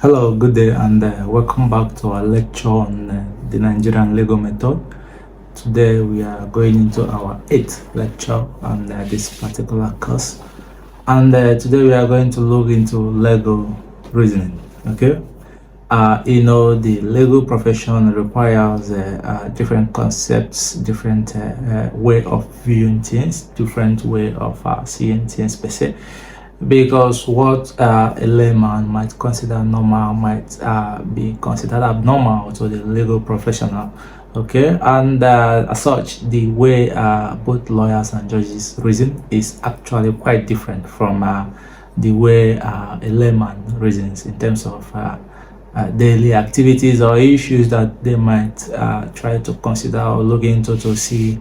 Hello, good day, and welcome back to our lecture on the Nigerian Lego method. Today, we are going into our 8th lecture on this particular course, and today we are going to look into Lego reasoning. Okay, the Lego profession requires different concepts, different way of viewing things, different way of seeing things per se, because what a layman might consider normal might be considered abnormal to the legal professional. Okay, and as such, the way both lawyers and judges reason is actually quite different from the way a layman reasons in terms of daily activities or issues that they might try to consider or look into to see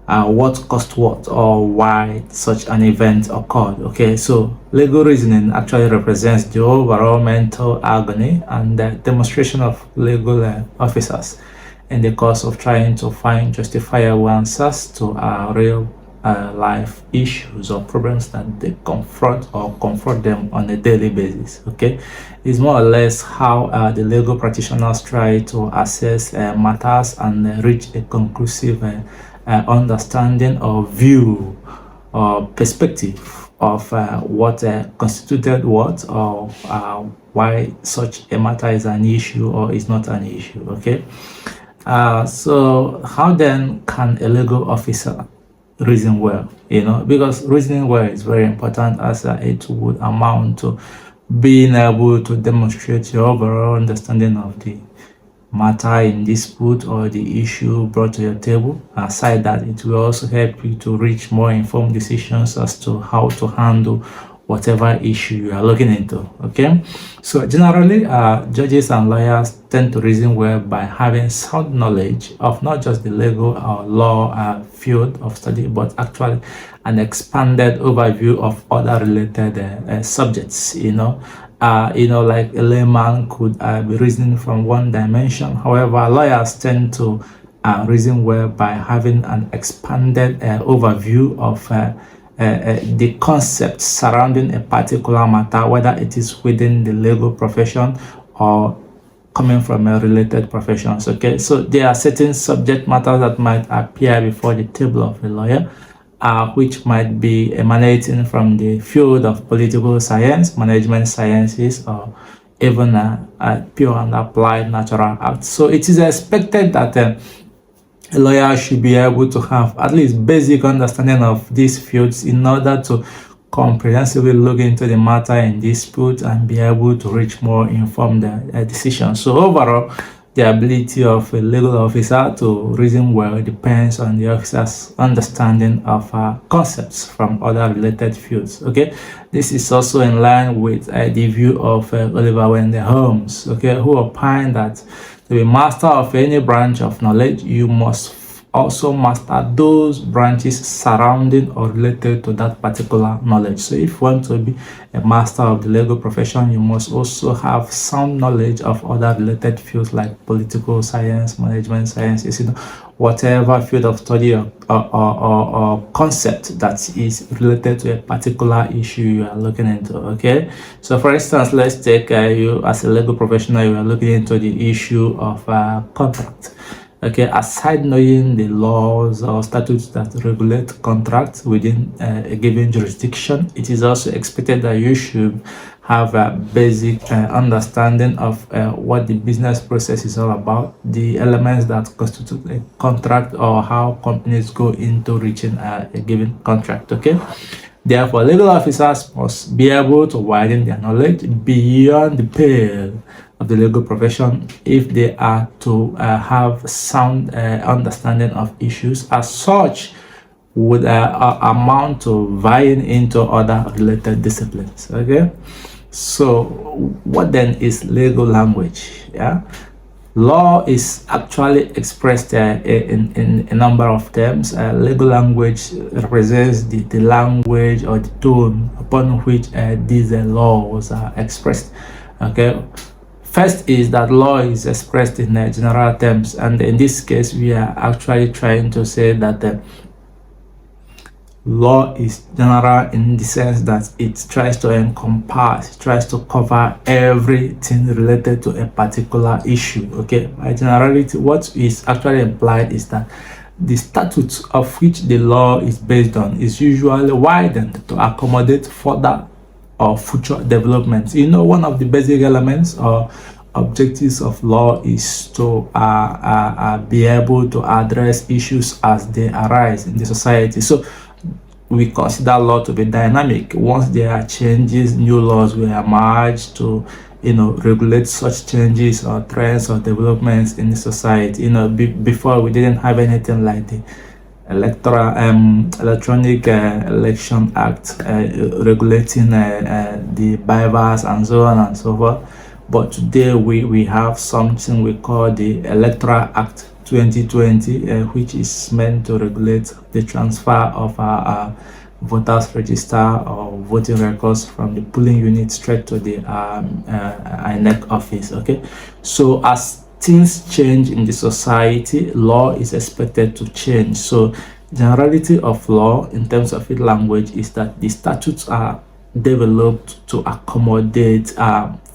what caused what or why such an event occurred. Okay, so legal reasoning actually represents the overall mental agony and the demonstration of legal officers in the course of trying to find justifiable answers to real life issues or problems that they confront them on a daily basis. Okay, it's more or less how the legal practitioners try to assess matters and reach a conclusive understanding or view or perspective of what constituted what or why such a matter is an issue or is not an issue. Okay, so how then can a legal officer reason well? Because reasoning well is very important, as it would amount to being able to demonstrate your overall understanding of the matter in dispute or the issue brought to your table. Aside that, it will also help you to reach more informed decisions as to how to handle whatever issue you are looking into. Okay, so generally judges and lawyers tend to reason well by having sound knowledge of not just the legal or law field of study, but actually an expanded overview of other related subjects. Like a layman could be reasoning from one dimension. However, lawyers tend to reason well by having an expanded overview of the concepts surrounding a particular matter, whether it is within the legal profession or coming from a related professions. Okay, so there are certain subject matters that might appear before the table of a lawyer, which might be emanating from the field of political science, management sciences, or even pure and applied natural arts. So it is expected that a lawyer should be able to have at least basic understanding of these fields in order to comprehensively look into the matter in dispute and be able to reach more informed decisions. So overall, the ability of a legal officer to reason well depends on the officer's understanding of concepts from other related fields. Okay, this is also in line with the view of Oliver Wendell Holmes, okay, who opined that to be master of any branch of knowledge, you must also master those branches surrounding or related to that particular knowledge. So if you want to be a master of the legal profession, you must also have sound knowledge of other related fields like political science, management sciences, whatever field of study or concept that is related to a particular issue you are looking into. Okay, so for instance, let's take you as a legal professional, you are looking into the issue of contract. Okay, aside knowing the laws or statutes that regulate contracts within a given jurisdiction, it is also expected that you should have a basic understanding of what the business process is all about, the elements that constitute a contract, or how companies go into reaching a given contract. Okay, therefore, legal officers must be able to widen their knowledge beyond the pale of the legal profession if they are to have sound understanding of issues. As such, would amount to vying into other related disciplines. Okay, so what then is legal language? Yeah, law is actually expressed in a number of terms. Legal language represents the language or the tone upon which these laws are expressed. Okay, first is that law is expressed in general terms, and in this case we are actually trying to say that law is general in the sense that it tries to encompass, tries to cover everything related to a particular issue. Okay, by generality, what is actually implied is that the statutes of which the law is based on is usually widened to accommodate further or future developments. You know, one of the basic elements or objectives of law is to be able to address issues as they arise in the society. So we consider law to be dynamic. Once there are changes, new laws will emerge to, regulate such changes or trends or developments in the society. Before we didn't have anything like the electronic election act regulating the bypass and so on and so forth. But today we have something we call the Electoral Act 2020, which is meant to regulate the transfer of our voters register or voting records from the polling unit straight to the INEC office. Okay, so as things change in the society, law is expected to change. So generality of law in terms of its language is that the statutes are developed to accommodate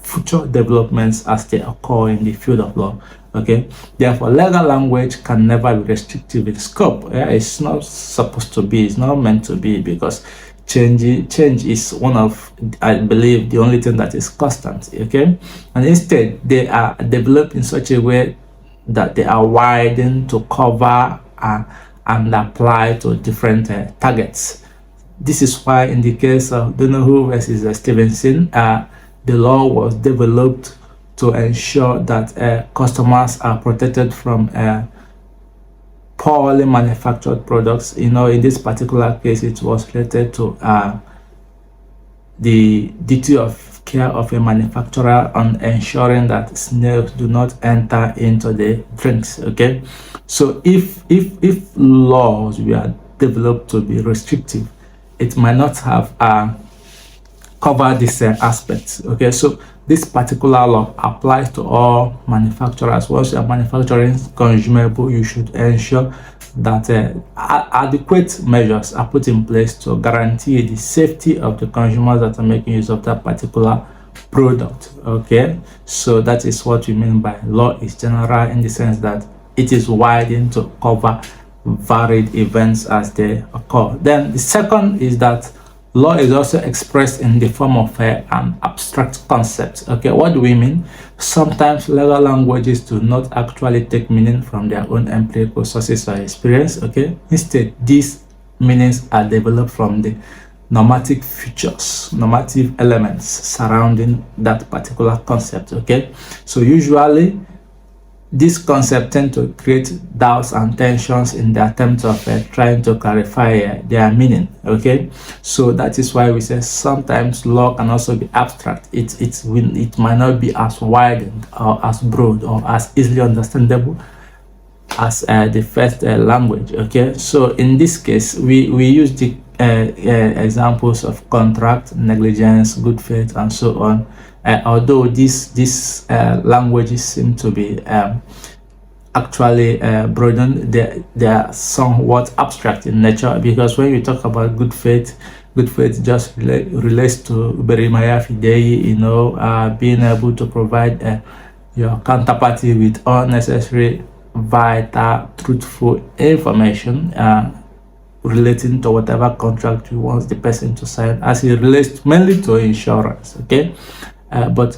future developments as they occur in the field of law. Okay, therefore legal language can never be restrictive in scope. It's not supposed to be, it's not meant to be, because change is one of, I believe, the only thing that is constant. Okay, and instead they are developed in such a way that they are widened to cover and apply to different targets. This is why in the case of Donoghue versus Stevenson, the law was developed to ensure that customers are protected from poorly manufactured products. In this particular case, it was related to the duty of care of a manufacturer on ensuring that snails do not enter into the drinks. Okay, so if laws were developed to be restrictive, it might not have cover this aspect. Okay, so this particular law applies to all manufacturers. Once you are manufacturing consumable, you should ensure that adequate measures are put in place to guarantee the safety of the consumers that are making use of that particular product. Okay, so that is what we mean by law is general in the sense that it is widened to cover varied events as they occur. Then the second is that law is also expressed in the form of an abstract concept. Okay, what do we mean? Sometimes legal languages do not actually take meaning from their own empirical sources or experience. Okay, instead these meanings are developed from the normative features, normative elements surrounding that particular concept. Okay, so usually this concept tend to create doubts and tensions in the attempt of trying to clarify their meaning. Okay, so that is why we say sometimes law can also be abstract. It might not be as wide or as broad or as easily understandable as the first language. Okay, so in this case we use the examples of contract, negligence, good faith, and so on. Although these languages seem to be actually broadened, they are somewhat abstract in nature, because when you talk about good faith just relates to berimaya fidei, being able to provide your counterparty with unnecessary, vital, truthful information relating to whatever contract you want the person to sign, as it relates mainly to insurance. Okay, but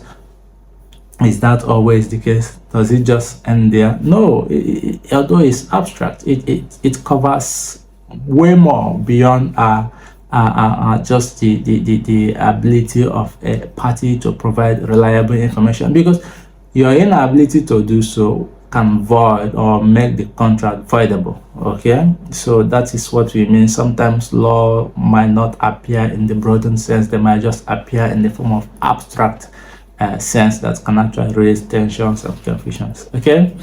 is that always the case? Does it just end there? No, although it's abstract, it covers way more beyond just the ability of a party to provide reliable information, because your inability to do so can void or make the contract voidable. Okay, so that is what we mean. Sometimes law might not appear in the broadened sense, they might just appear in the form of abstract sense that can actually raise tensions and confusions. Okay,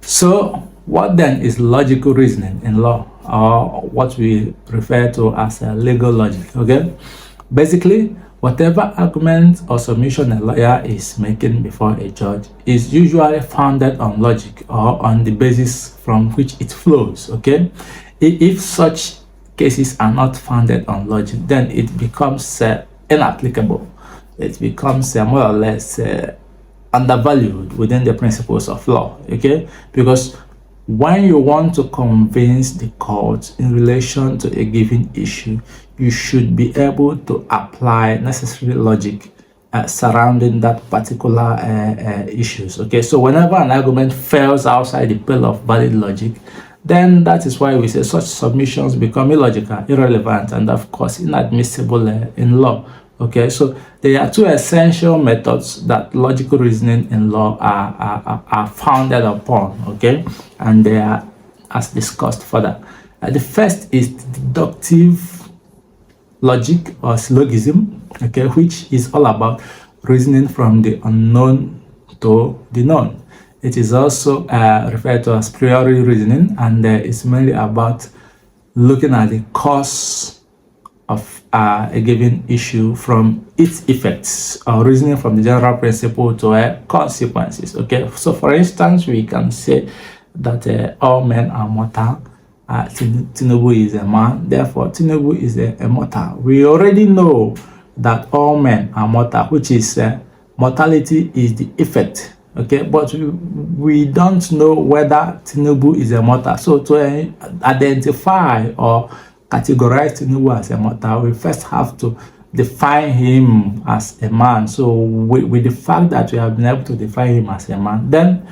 so what then is logical reasoning in law, or what we refer to as legal logic? Okay, basically whatever argument or submission a lawyer is making before a judge is usually founded on logic or on the basis from which it flows. Okay, if such cases are not founded on logic, then it becomes inapplicable. It becomes more or less undervalued within the principles of law. Okay, because when you want to convince the court in relation to a given issue, you should be able to apply necessary logic surrounding that particular issues. Okay, so whenever an argument fails outside the pale of valid logic, then that is why we say such submissions become illogical, irrelevant, and of course inadmissible in law. Okay, so there are two essential methods that logical reasoning in law are founded upon. Okay, and they are as discussed further. The first is deductive logic or syllogism, okay, which is all about reasoning from the unknown to the known. It is also referred to as priori reasoning, and it's mainly about looking at the cause of a given issue from its effects, or reasoning from the general principle to consequences. Okay, so for instance, we can say that all men are mortal. Tinubu is a man, therefore Tinubu is a mortal. We already know that all men are mortal, which is mortality is the effect. Okay, but we don't know whether Tinubu is a mortal. So to identify or categorize Tinubu as a mortal, we first have to define him as a man. So with the fact that we have been able to define him as a man, then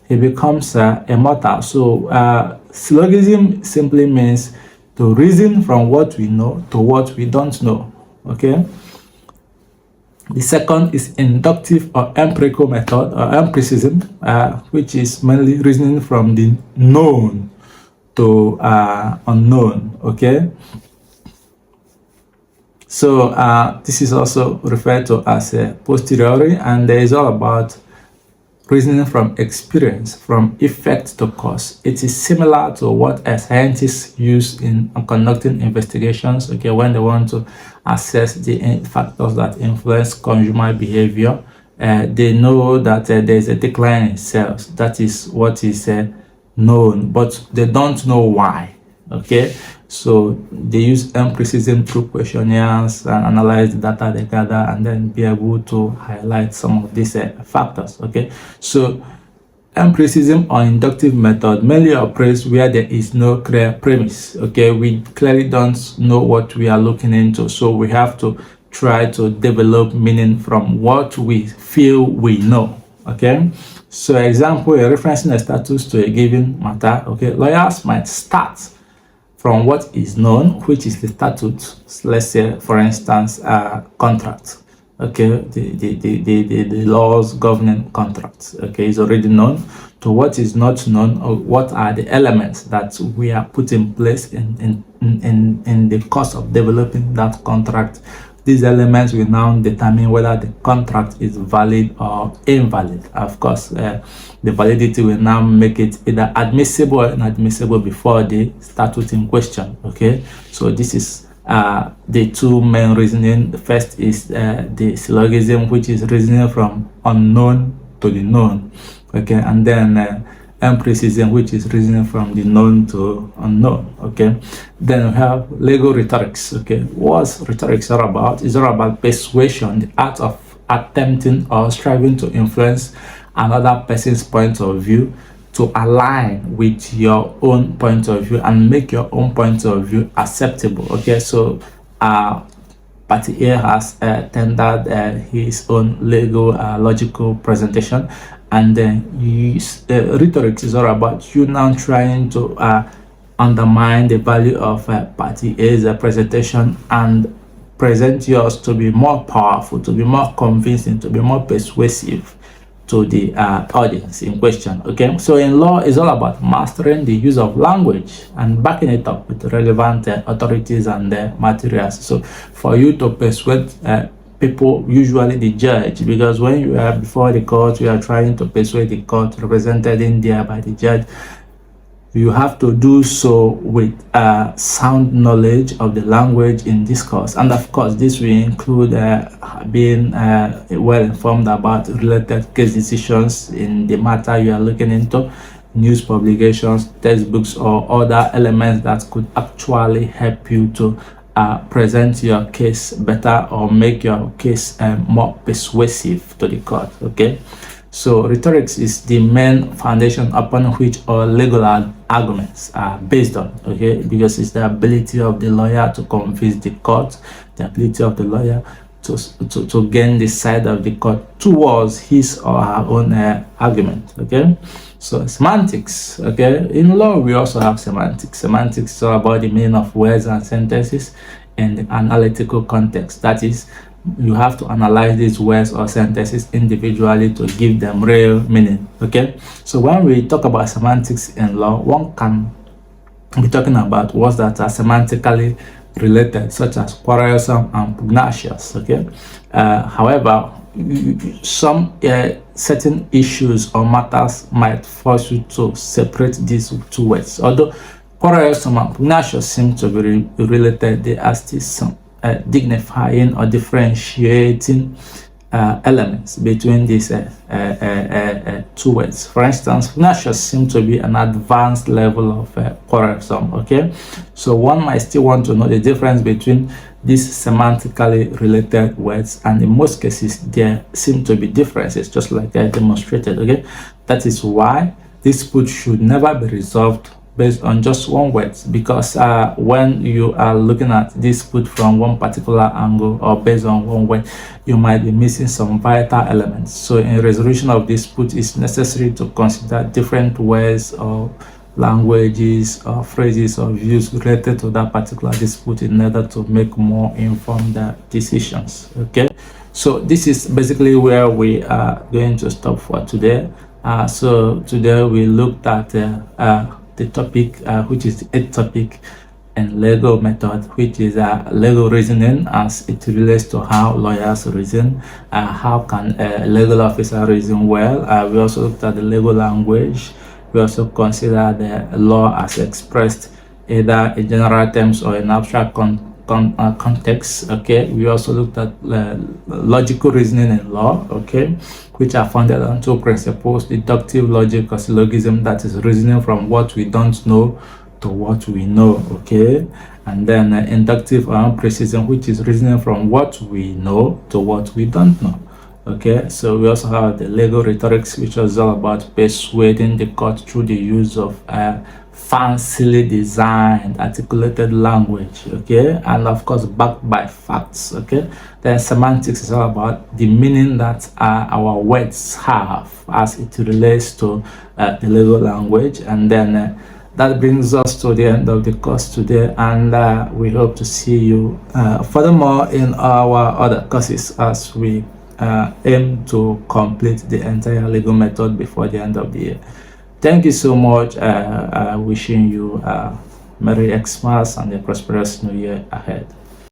he becomes a mortal. So syllogism simply means to reason from what we know to what we don't know. Okay. The second is inductive or empirical method, or empiricism, which is mainly reasoning from the known to unknown. Okay, so this is also referred to as a posteriori, and there is all about reasoning from experience, from effect to cause. It is similar to what scientists use in conducting investigations, okay, when they want to assess the factors that influence consumer behavior. They know that there is a decline in sales. That is what is known, but they don't know why. Okay, so they use empiricism through questionnaires and analyze the data they gather, and then be able to highlight some of these factors. Okay, so empiricism or inductive method mainly operates where there is no clear premise. Okay, we clearly don't know what we are looking into, so we have to try to develop meaning from what we feel we know. Okay, so example, you're referencing a status to a given matter. Okay, lawyers might start from what is known, which is the statute. Let's say, for instance, contract. Okay, the laws governing contracts. Okay, is already known. To what is not known, or what are the elements that we are put in place in the course of developing that contract. These elements will now determine whether the contract is valid or invalid. Of course, the validity will now make it either admissible or inadmissible before the statute in question. Okay, so this is the two main reasoning. The first is the syllogism, which is reasoning from unknown to the known. Okay, and then empiricism, which is reasoning from the known to unknown. Okay, then we have legal rhetorics. Okay, what's rhetorics all about? It's all about persuasion, the art of attempting or striving to influence another person's point of view to align with your own point of view and make your own point of view acceptable. Okay, so party A has tendered his own legal logical presentation, and then rhetorics is all about you now trying to undermine the value of party A's presentation and present yours to be more powerful, to be more convincing, to be more persuasive to the audience in question. Okay, so in law, it's all about mastering the use of language and backing it up with relevant authorities and materials. So for you to persuade people, usually the judge, because when you are before the court, you are trying to persuade the court represented in there by the judge, you have to do so with sound knowledge of the language in discourse. And of course, this will include being well informed about related case decisions in the matter you are looking into. news publications, textbooks, or other elements that could actually help you to present your case better or make your case more persuasive to the court. Okay, so rhetorics is the main foundation upon which all legal arguments are based on. Okay, because it's the ability of the lawyer to convince the court, the ability of the lawyer to gain the side of the court towards his or her own argument. Okay, so semantics. Okay, in law we also have semantics. Semantics is all about the meaning of words and sentences in the analytical context. That is, you have to analyze these words or sentences individually to give them real meaning. Okay, so when we talk about semantics in law, one can be talking about words that are semantically related, such as quarrelsome and pugnacious. Okay, however, some certain issues or matters might force you to separate these two words. Although quarrelsome and pugnacious seem to be related, there are still some dignifying or differentiating elements between these two words. For instance, pugnacious seems to be an advanced level of quarrelsome. Okay, so one might still want to know the difference between these semantically related words, and in most cases there seem to be differences, just like I demonstrated. Okay, that is why this dispute should never be resolved based on just one word, because when you are looking at this dispute from one particular angle or based on one word, you might be missing some vital elements. So in resolution of this dispute, it's necessary to consider different words or languages or phrases or views related to that particular dispute in order to make more informed decisions. Okay, so this is basically where we are going to stop for today. So today we looked at the topic, which is the 8th topic in legal method, which is legal reasoning as it relates to how lawyers reason. How can a legal officer reason well? We also looked at the legal language. We also consider the law as expressed either in general terms or in abstract context. Okay, we also looked at logical reasoning in law, okay, which are founded on two principles: deductive logic or syllogism, that is reasoning from what we don't know to what we know. Okay, and then inductive or imprecision, which is reasoning from what we know to what we don't know. Okay, so we also have the legal rhetorics, which is all about persuading the court through the use of fancily designed articulated language. Okay, and of course backed by facts. Okay, then semantics is all about the meaning that our words have as it relates to the legal language. And then that brings us to the end of the course today, and we hope to see you furthermore in our other courses as we aim to complete the entire legal method before the end of the year. Thank you so much. Wishing you a Merry Xmas and a prosperous New Year ahead.